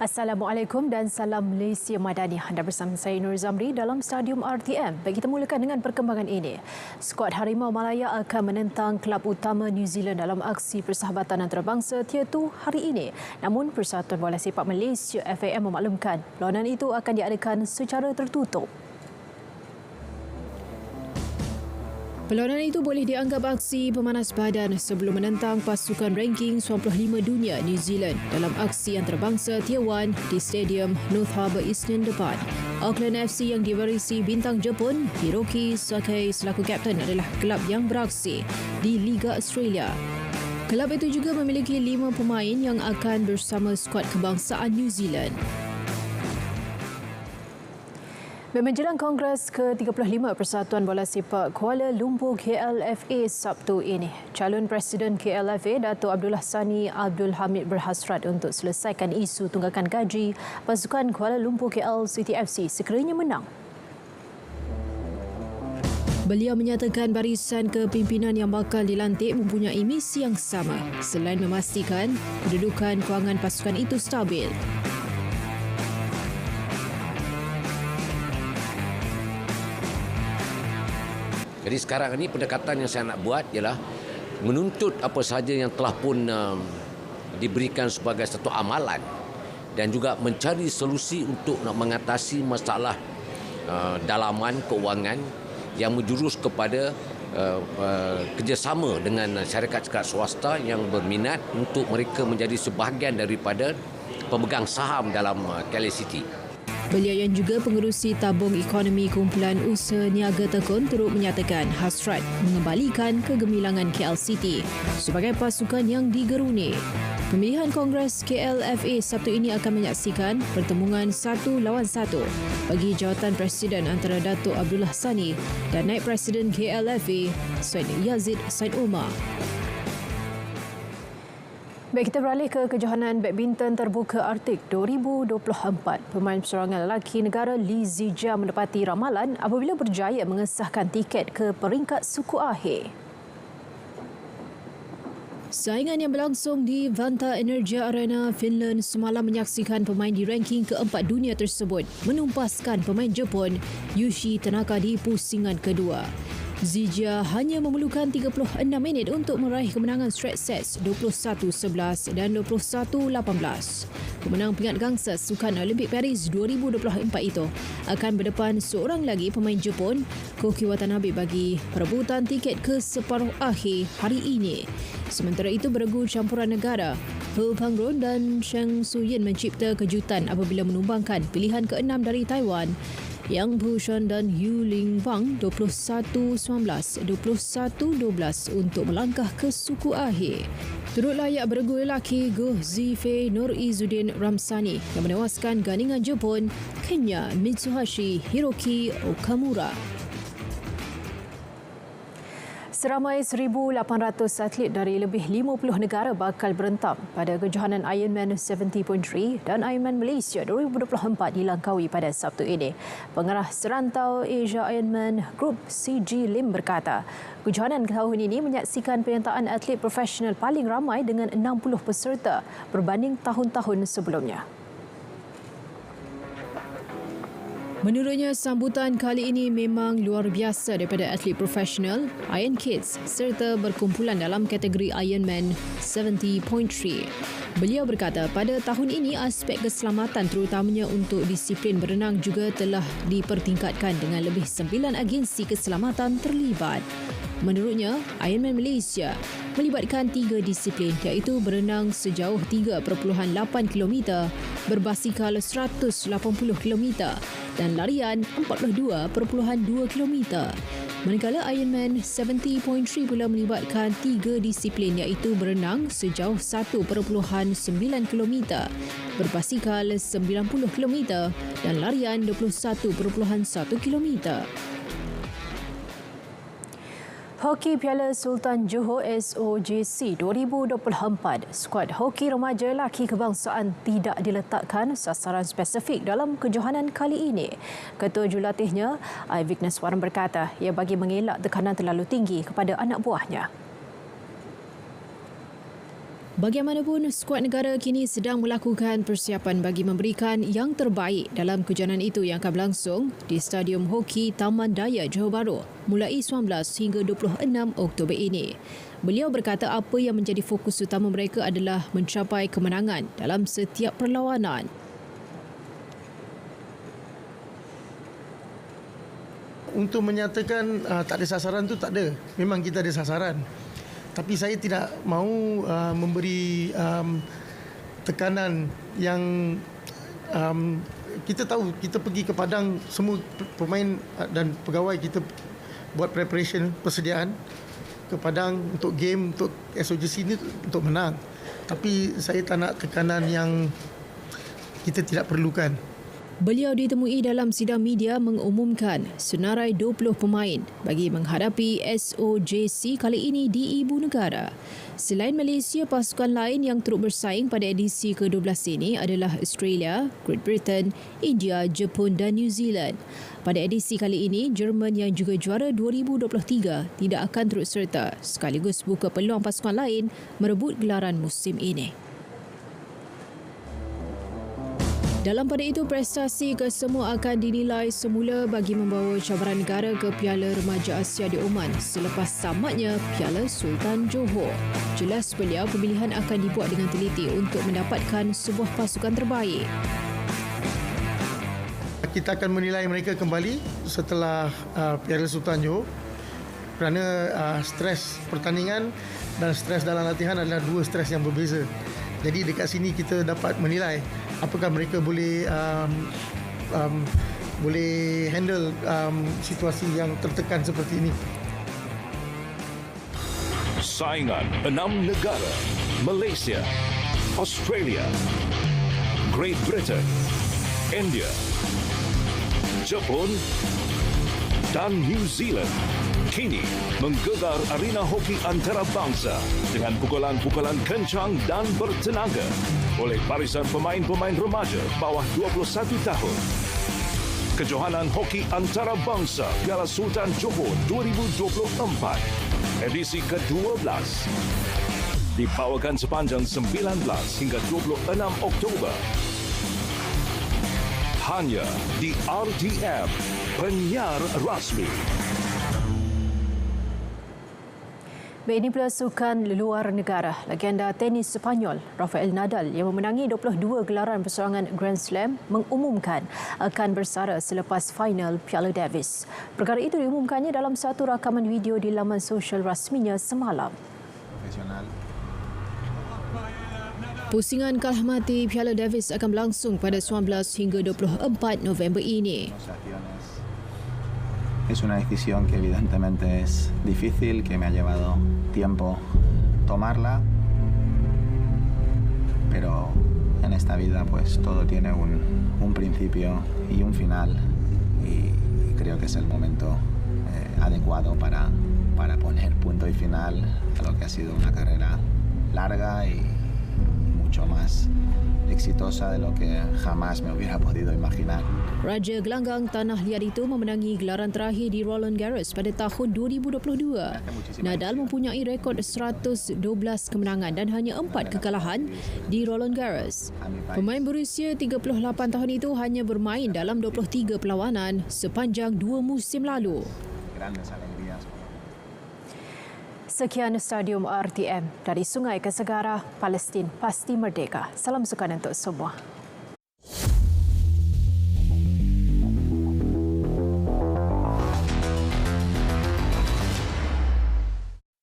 Assalamualaikum dan salam Malaysia Madani. Anda bersama saya Nur Zamri dalam Stadium RTM. Bagi kita mulakan dengan perkembangan ini. Skuad Harimau Malaya akan menentang kelab utama New Zealand dalam aksi persahabatan antarabangsa Tier 2 hari ini. Namun Persatuan Bola Sepak Malaysia FAM memaklumkan perlawanan itu akan diadakan secara tertutup. Perlawanan itu boleh dianggap aksi pemanas badan sebelum menentang pasukan ranking 95 dunia New Zealand dalam aksi antarabangsa Tier 1 di Stadium North Harbour Isnin depan. Auckland FC yang diwarisi bintang Jepun, Hiroki Sakai selaku kapten adalah kelab yang beraksi di Liga Australia. Kelab itu juga memiliki 5 pemain yang akan bersama skuad kebangsaan New Zealand. Menjelang Kongres ke-35 Persatuan Bola Sepak Kuala Lumpur KLFA Sabtu ini, calon Presiden KLFA Dato' Abdullah Sani Abdul Hamid berhasrat untuk selesaikan isu tunggakan gaji pasukan Kuala Lumpur KL City FC sekiranya menang. Beliau menyatakan barisan kepimpinan yang bakal dilantik mempunyai misi yang sama selain memastikan kedudukan kewangan pasukan itu stabil. Jadi sekarang ini pendekatan yang saya nak buat ialah menuntut apa sahaja yang telah pun diberikan sebagai satu amalan dan juga mencari solusi untuk nak mengatasi masalah dalaman keuangan yang menjurus kepada kerjasama dengan syarikat-syarikat swasta yang berminat untuk mereka menjadi sebahagian daripada pemegang saham dalam KLCT. Beliau yang juga pengerusi tabung ekonomi Kumpulan Usaha Niaga Tekun turut menyatakan hasrat mengembalikan kegemilangan KLCT sebagai pasukan yang digeruni. Pemilihan Kongres KLFA Sabtu ini akan menyaksikan pertemuan 1 lawan 1 bagi jawatan Presiden antara Dato' Abdullah Sani dan Naib Presiden KLFA Syed Yazid Syed Omar. Baik, kita beralih ke kejohanan badminton terbuka Arctic 2024. Pemain perseorangan lelaki negara Lee Zijia menepati ramalan apabila berjaya mengesahkan tiket ke peringkat suku akhir. Saingan yang berlangsung di Vanta Energia Arena, Finland semalam menyaksikan pemain di ranking keempat dunia tersebut menumpaskan pemain Jepun Yushi Tanaka di pusingan kedua. Zijia hanya memerlukan 36 minit untuk meraih kemenangan straight sets 21-11 dan 21-18. Pemenang pingat gangsa Sukan Olimpik Paris 2024 itu akan berdepan seorang lagi pemain Jepun, Koki Watanabe, bagi perebutan tiket ke separuh akhir hari ini. Sementara itu, beregu campuran negara He Pengron dan Sheng Suyin mencipta kejutan apabila menumbangkan pilihan ke-6 dari Taiwan, Yang Bushan dan Yu Ling Wang 21-19, 21-12 untuk melangkah ke suku akhir. Turut layak beregu lelaki Goh Zifei Nur Izzuddin Ramsani yang menewaskan gandingan Jepun Kenya Mitsuhashi Hiroki Okamura. Seramai 1,800 atlet dari lebih 50 negara bakal berentam pada kejohanan Ironman 70.3 dan Ironman Malaysia 2024 di Langkawi pada Sabtu ini. Pengarah serantau Asia Ironman Group CG Lim berkata, kejohanan tahun ini menyaksikan penyertaan atlet profesional paling ramai dengan 60 peserta berbanding tahun-tahun sebelumnya. Menurutnya, sambutan kali ini memang luar biasa daripada atlet profesional, Iron Kids serta berkumpulan dalam kategori Ironman 70.3. Beliau berkata pada tahun ini aspek keselamatan terutamanya untuk disiplin berenang juga telah dipertingkatkan dengan lebih 9 agensi keselamatan terlibat. Menurutnya, Ironman Malaysia melibatkan 3 disiplin iaitu berenang sejauh 3.8 km, berbasikal 180 km dan larian 42.2 km. Manakala Ironman 70.3 pula melibatkan 3 disiplin iaitu berenang sejauh 1.9 km, berbasikal 90 km dan larian 21.1 km. Hoki Piala Sultan Johor SOJC 2024, skuad hoki remaja lelaki kebangsaan tidak diletakkan sasaran spesifik dalam kejohanan kali ini. Ketua Jurulatihnya, Aivik Naswaran berkata ia bagi mengelak tekanan terlalu tinggi kepada anak buahnya. Bagaimanapun, skuad negara kini sedang melakukan persiapan bagi memberikan yang terbaik dalam kejohanan itu yang akan berlangsung di Stadium Hoki Taman Daya Johor Bahru mulai 19 hingga 26 Oktober ini. Beliau berkata apa yang menjadi fokus utama mereka adalah mencapai kemenangan dalam setiap perlawanan. Untuk menyatakan tak ada sasaran tu tak ada. Memang kita ada sasaran. Tapi saya tidak mahu memberi tekanan yang kita tahu kita pergi ke padang, semua pemain dan pegawai kita buat preparation, persediaan ke padang untuk game, untuk SOGC ini untuk menang. Tapi saya tak nak tekanan yang kita tidak perlukan. Beliau ditemui dalam sidang media mengumumkan senarai 20 pemain bagi menghadapi SOJC kali ini di Ibu Negara. Selain Malaysia, pasukan lain yang turut bersaing pada edisi ke-12 ini adalah Australia, Great Britain, India, Jepun dan New Zealand. Pada edisi kali ini, Jerman yang juga juara 2023 tidak akan turut serta, sekaligus buka peluang pasukan lain merebut gelaran musim ini. Dalam pada itu, prestasi kesemua akan dinilai semula bagi membawa cabaran negara ke Piala Remaja Asia di Oman selepas tamatnya Piala Sultan Johor. Jelas beliau pemilihan akan dibuat dengan teliti untuk mendapatkan sebuah pasukan terbaik. Kita akan menilai mereka kembali setelah Piala Sultan Johor kerana stres pertandingan dan stres dalam latihan adalah dua stres yang berbeza. Jadi dekat sini kita dapat menilai apakah mereka boleh handle situasi yang tertekan seperti ini. Saingan 6 negara: Malaysia, Australia, Great Britain, India, Jepun dan New Zealand kini menggegar arena hoki antarabangsa dengan pukulan-pukulan kencang dan bertenaga oleh barisan pemain-pemain remaja bawah 21 tahun. Kejohanan hoki antarabangsa Piala Sultan Johor 2024 edisi ke-12 dibawakan sepanjang 19 hingga 26 Oktober hanya di RTM, penyiar rasmi. Baik, ini pula sukan luar negara. Legenda tenis Sepanyol Rafael Nadal yang memenangi 22 gelaran persoalangan Grand Slam mengumumkan akan bersara selepas final Piala Davis. Perkara itu diumumkannya dalam satu rakaman video di laman sosial rasminya semalam. Pusingan kalah mati Piala Davis akan berlangsung pada 19 hingga 24 November ini. Es una decisión que evidentemente es difícil, que me ha llevado tiempo tomarla, pero en esta vida pues todo tiene un principio y un final y creo que es el momento adecuado para poner punto y final a lo que ha sido una carrera larga y mucho más exitosa de lo que jamás me hubiera podido imaginar. Raja Gelanggang Tanah Liat itu memenangi gelaran terakhir di Roland Garros pada tahun 2022. Nadal mempunyai rekod 112 kemenangan dan hanya 4 kekalahan di Roland Garros. Pemain berusia 38 tahun itu hanya bermain dalam 23 perlawanan sepanjang 2 musim lalu. Sekian Stadium RTM dari Sungai ke Segara, Palestin pasti merdeka. Salam sukan untuk semua.